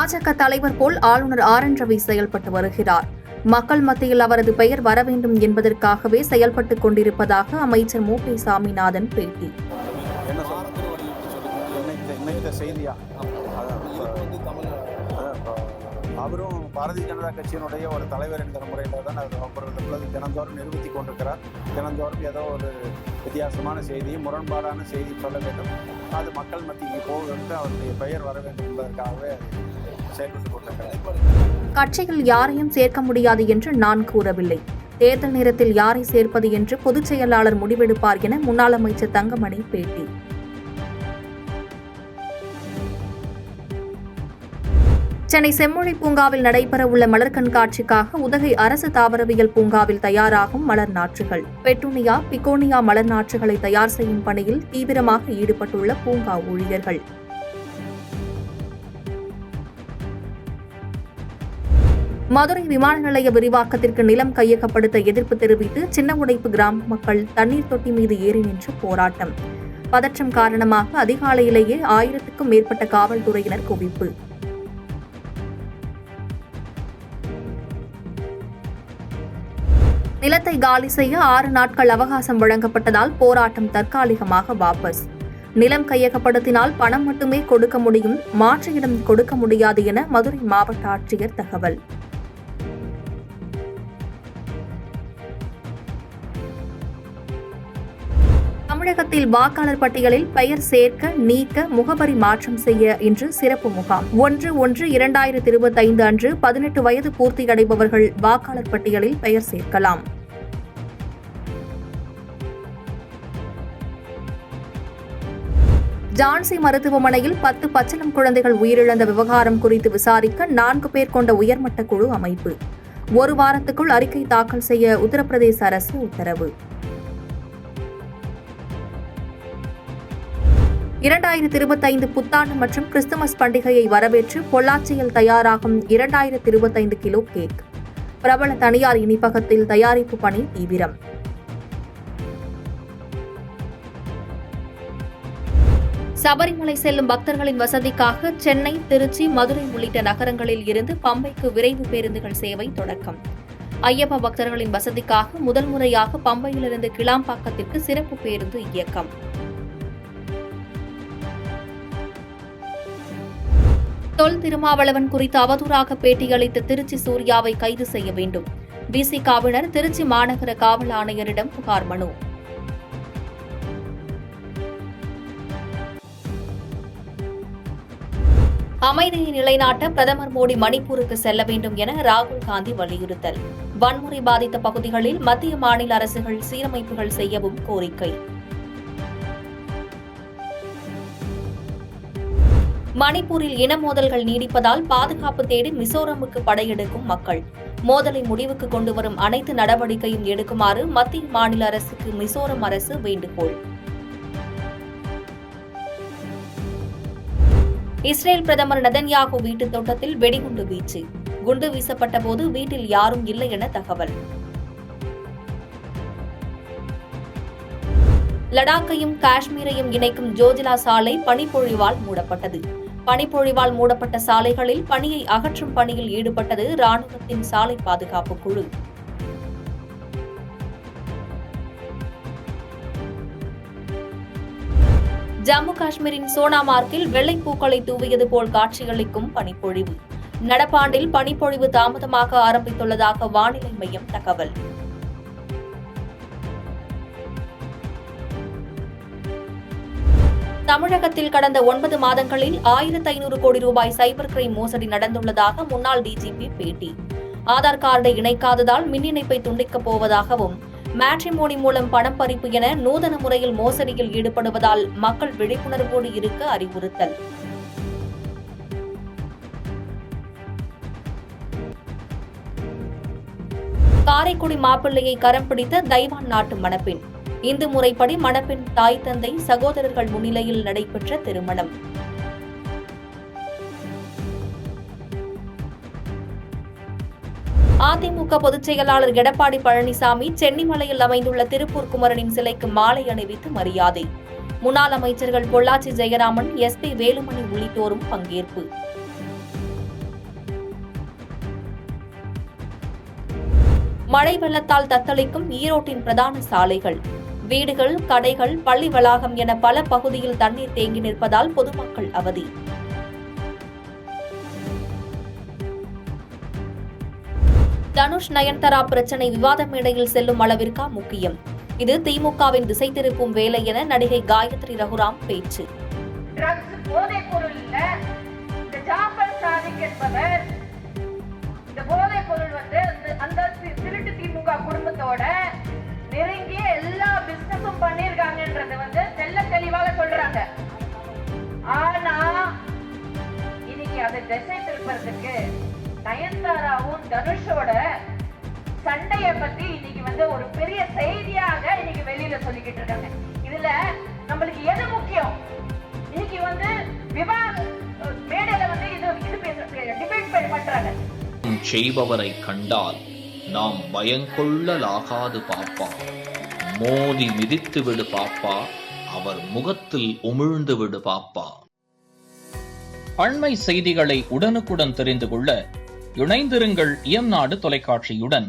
பாஜக தலைவர் போல் ஆளுநர் ஆர்.என். ரவி செயல்பட்டு வருகிறார். மக்கள் மத்தியில் அவரது பெயர் வர வேண்டும் என்பதற்காகவே செயல்பட்டுக் கொண்டிருப்பதாக அமைச்சர் மு. பி. சாமிநாதன் பேட்டி. அவரும் பாரதிய ஜனதா கட்சியினுடைய ஒரு தலைவர் என்கிற முறையில் தான் அவர் தினந்தோறும் நிரூபித்துக் கொண்டிருக்கிறார். தினந்தோறும் ஏதோ ஒரு வித்தியாசமான செய்தி, முரண்பாடான செய்தி சொல்ல வேண்டும், அது மக்கள் மத்திக்கு போவதற்கு அவருடைய பெயர் வர வேண்டும் என்பதற்காகவே செயல்பட்டுக் கொண்டிருக்கிறார். கட்சியில் யாரையும் சேர்க்க முடியாது என்று நான் கூறவில்லை. தேர்தல் நேரத்தில் யாரை சேர்ப்பது என்று பொதுச் செயலாளர் முடிவெடுப்பார் என முன்னாள் அமைச்சர் தங்கமணி பேட்டி. சென்னை செம்மொழி பூங்காவில் நடைபெறவுள்ள மலர் கண்காட்சிக்காக உதகை அரசு தாவரவியல் பூங்காவில் தயாராகும் மலர் நாற்றுகள். பெட்டூனியா, பிகோனியா மலர் நாற்றுகளை தயார் செய்யும் பணியில் தீவிரமாக ஈடுபட்டுள்ள பூங்கா ஊழியர்கள். மதுரை விமான நிலைய விரிவாக்கத்திற்கு நிலம் கையகப்படுத்த எதிர்ப்பு தெரிவித்து சின்ன உடைப்பு கிராம மக்கள் தண்ணீர் தொட்டி மீது ஏறி நின்று போராட்டம். பதற்றம் காரணமாக அதிகாலையிலேயே 1000க்கும் மேற்பட்ட காவல்துறையினர் குவிப்பு. நிலத்தை காலி செய்ய 6 நாட்கள் அவகாசம் வழங்கப்பட்டதால் போராட்டம் தற்காலிகமாக வாபஸ். நிலம் கையகப்படுத்தினால் பணம் மட்டுமே கொடுக்க முடியும், மாற்று இடம் கொடுக்க முடியாது என மதுரை மாவட்ட ஆட்சியர் தகவல். தமிழகத்தில் வாக்காளர் பட்டியலில் பெயர் சேர்க்க, நீக்க, முகவரி மாற்றம் செய்ய இன்று சிறப்பு முகாம். 1/1/2025 அன்று 18 வயது பூர்த்தியடைபவர்கள் வாக்காளர் பட்டியலில் பெயர் சேர்க்கலாம். ஜான்சி மருத்துவமனையில் 10 பச்சிளம் குழந்தைகள் உயிரிழந்த விவகாரம் குறித்து விசாரிக்க 4 பேர் கொண்ட உயர்மட்ட குழு அமைப்பு. 1 வாரத்துக்குள் அறிக்கை தாக்கல் செய்ய உத்தரப்பிரதேச அரசு உத்தரவு. 2025 புத்தாண்டு மற்றும் கிறிஸ்துமஸ் பண்டிகையை வரவேற்று பொள்ளாச்சியில் தயாராகும் 2025 கிலோ கேக். பிரபல தனியார் இனிப்பகத்தில் தயாரிப்பு பணி தீவிரம். சபரிமலை செல்லும் பக்தர்களின் வசதிக்காக சென்னை, திருச்சி, மதுரை உள்ளிட்ட நகரங்களில் இருந்து பம்பைக்கு விரைவு பேருந்துகள் சேவை தொடக்கம். ஐயப்ப பக்தர்களின் வசதிக்காக முதல் முறையாக பம்பையிலிருந்து கிளாம்பாக்கத்திற்கு சிறப்பு பேருந்து இயக்கம். தொல் திருமாவளவன் குறித்து அவதூறாக பேட்டியளித்த திருச்சி சூர்யாவை கைது செய்ய வேண்டும். விசிகாவினர் திருச்சி மாநகர காவல் ஆணையரிடம் புகார் மனு. அமைதியை நிலைநாட்ட பிரதமர் மோடி மணிப்பூருக்கு செல்ல வேண்டும் என ராகுல் காந்தி வலியுறுத்தல். வன்முறை பாதித்த பகுதிகளில் மத்திய மாநில அரசுகள் சீரமைப்புகள் செய்யவும் கோரிக்கை. மணிப்பூரில் இன மோதல்கள் நீடிப்பதால் பாதுகாப்பு தேடி மிசோரமுக்கு படையெடுக்கும் மக்கள். மோதலை முடிவுக்கு கொண்டுவரும் அனைத்து நடவடிக்கையும் எடுக்குமாறு மத்திய மாநில அரசுக்கு மிசோரம் அரசு வேண்டுகோள். இஸ்ரேல் பிரதமர் நெதன்யாகு வீட்டு தோட்டத்தில் வெடிகுண்டு வீச்சு. குண்டு வீசப்பட்ட போது வீட்டில் யாரும் இல்லை என தகவல். லடாக்கையும் காஷ்மீரையும் இணைக்கும் ஜோஜிலா சாலை பனிப்பொழிவால் மூடப்பட்டது. பனிப்பொழிவால் மூடப்பட்ட சாலைகளில் பனியை அகற்றும் பணியில் ஈடுபட்டது ராணுவத்தின் சாலை பாதுகாப்பு குழு. ஜம்மு காஷ்மீரின் சோனாமார்க்கில் வெள்ளைப்பூக்களை தூவியது போல் காட்சியளிக்கும் பனிப்பொழிவு. நடப்பாண்டில் பனிப்பொழிவு தாமதமாக ஆரம்பித்துள்ளதாக வானிலை மையம் தகவல். தமிழகத்தில் கடந்த 9 மாதங்களில் 1500 கோடி ரூபாய் சைபர் கிரைம் மோசடி நடந்துள்ளதாக முன்னாள் டிஜிபி பேட்டி. ஆதார் கார்டை இணைக்காததால் மின் இணைப்பை துண்டிக்கப் போவதாகவும், மேட்ரிமோனி மூலம் பணம் பறிப்பு என நூதன முறையில் மோசடியில் ஈடுபடுவதால் மக்கள் விழிப்புணர்வோடு இருக்க அறிவுறுத்தல். காரைக்குடி மாப்பிள்ளையை கரம் பிடித்த தைவான் நாட்டு மணப்பெண். இந்து முறைப்படி மணப்பெண் தாய், தந்தை, சகோதரர்கள் முன்னிலையில் நடைபெற்ற திருமணம். அதிமுக பொதுச் செயலாளர் எடப்பாடி பழனிசாமி சென்னிமலையில் அமைந்துள்ள திருப்பூர் குமரனின் சிலைக்கு மாலை அணிவித்து மரியாதை. முன்னாள் அமைச்சர்கள் பொள்ளாச்சி ஜெயராமன், எஸ். பி. வேலுமணி உள்ளிட்டோரும் பங்கேற்பு. மழை வெள்ளத்தால் தத்தளிக்கும் ஈரோட்டின் பிரதான சாலைகள், வீடுகள், கடைகள், பள்ளி வளாகம் என பல பகுதியில் தண்ணீர் தேங்கி நிற்பதால் பொதுமக்கள் அவதி. தனுஷ் நயன்தாரா பிரச்சனை விவாத மேடையில் செல்லும் அளவிற்கா முக்கியம்? இது திமுகவின் திசை திருப்பும் வேலை என நடிகை காயத்ரி ரகுராம் பேச்சு. குடும்பத்தோட நெருங்கிய எல்லா பிசினஸும் பண்ணிருக்காங்கன்றது தெல்ல தெளிவாக சொல்றாங்க. ஆனா இன்னைக்கு அதை திசை திருப்பறதுக்கு நயன்தாராவும் தனுஷோட சண்டைய பத்தி இன்னைக்கு ஒரு பெரிய செய்தியாக இன்னைக்கு வெளியில சொல்லிக்கிட்டு இருக்காங்க. இதுல நம்மளுக்கு எது முக்கியம்? இன்னைக்கு விவாத மேடையில இது டிபேட் பண்றாங்க. செய்பவரை கண்டால் நாம் பயங்கொள்ளலாகாது பாப்பா, மோதி மிதித்து விடு பாப்பா, அவர் முகத்தில் உமிழ்ந்து விடு பாப்பா. அண்மை செய்திகளை உடனுக்குடன் தெரிந்து கொள்ள இணைந்திருங்கள் இயம்நாடு தொலைக்காட்சியுடன்.